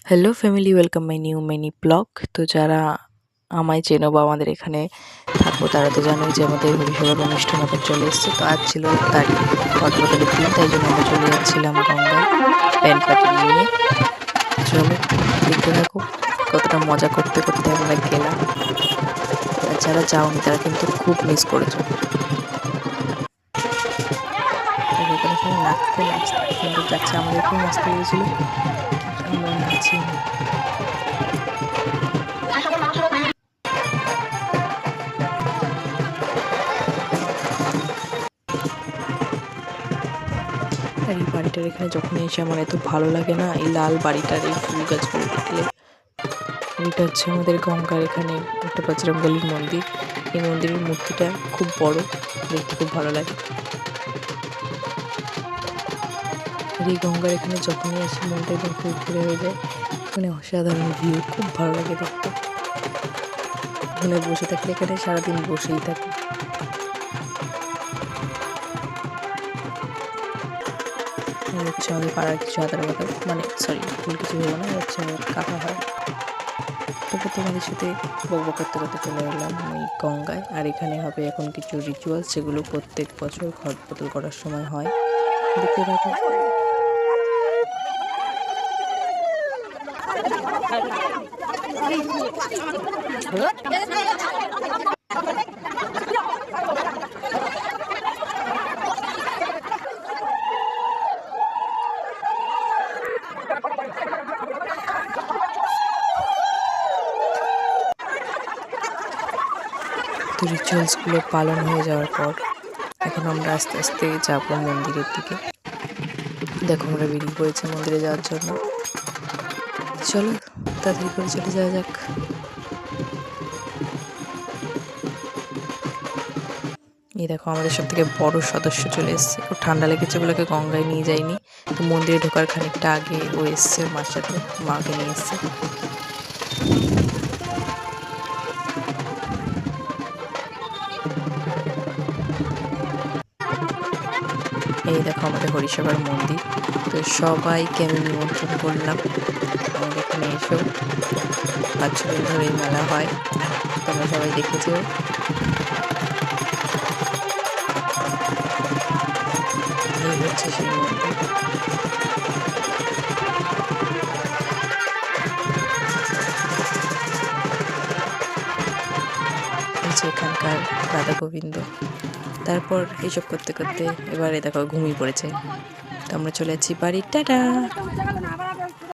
Hello family, welcome my new mini blog. তো যারা আমায় চেনো বা আমাদের এখানে থাকো তারা তো জানোই যে আমাদের হরিসভার অনুষ্ঠান আবার চলে এসছে। তো আজ ছিল তারই ঘটবদলের দিন, তাই জন্য আমরা চলে যাচ্ছিলাম গঙ্গায় ব্যান্ড পার্টি নিয়ে। চলো দেখতে থাকো কতটা মজা করতে করতে আমরা গেলাম। আর যারা যাওনি তারা কিন্তু খুব মিস করেছো। এখানে সবাই নাচতে নাচতে কিন্তু যাচ্ছে, আমাদেরকেও নাচতে গিয়েছিল কিন্তু আমরা নাচিনি। আর এই বাড়িটার এখানে যখন এসে আমার এত ভালো লাগে না, এই লাল বাড়িটার এই ফুল গাছগুলো দেখলে। এটা হচ্ছে আমাদের গঙ্গার এখানে একটা বজরংবলীর মন্দির। এই মন্দিরের মূর্তিটা খুব বড়, দেখতে খুব ভালো লাগে। আর এই গঙ্গার এখানে যখনই আসি মনটা একদম ফুরফুরে হয়ে যায়, মানে অসাধারণ ভিউ, খুব ভালো লাগে দেখতে। এখানে বসে থাকলে এখানে সারাদিন বসেই থাকি। হচ্ছে আমাদের পাড়ার কিছু আদার কথা, মানে সরি ভুল কিছু ভেবো না, হচ্ছে আমার কাকা হয়। তারপর তোমাদের সাথে বকবক করতে করতে চলে এলাম ওই গঙ্গায়। আর এখানে হবে এখন কিছু রিচুয়ালস, যেগুলো প্রত্যেক বছর ঘট বদল করার সময় হয়। দেখতে থাকো। তো রিচুয়ালসগুলো পালন হয়ে যাওয়ার পর এখন আমরা আস্তে আস্তে যাবো মন্দিরের দিকে। দেখো আমরা বেরিয়ে পড়েছি মন্দিরে যাওয়ার জন্য। চলো তাড়াতাড়ি করে চলে যাওয়া যাক। এই দেখো আমাদের সব থেকে বড় সদস্য চলে এসছে। খুব ঠান্ডা লেগেছে বলে গঙ্গায় নিয়ে যায়নি, তো মন্দিরে ঢোকার খানিকটা আগে ও এসছে, মার সাথে মাকে নিয়ে এসছে। এই দেখো আমাদের হরিসভার মন্দির। তো সবাইকে আমি নিমন্ত্রণ করলাম আমাদের এখানে এসো। 5-6 দিন ধরে মেলা হয়, তোমরা সবাই দেখেছো। এই হচ্ছে সেই মন্দির। এখানকার রাধা গোবিন্দ। তারপর এইসব করতে করতে এবারে দেখো ঘুমিয়ে পড়েছে। তো আমরা চলে যাচ্ছি বাড়ি, টাটা।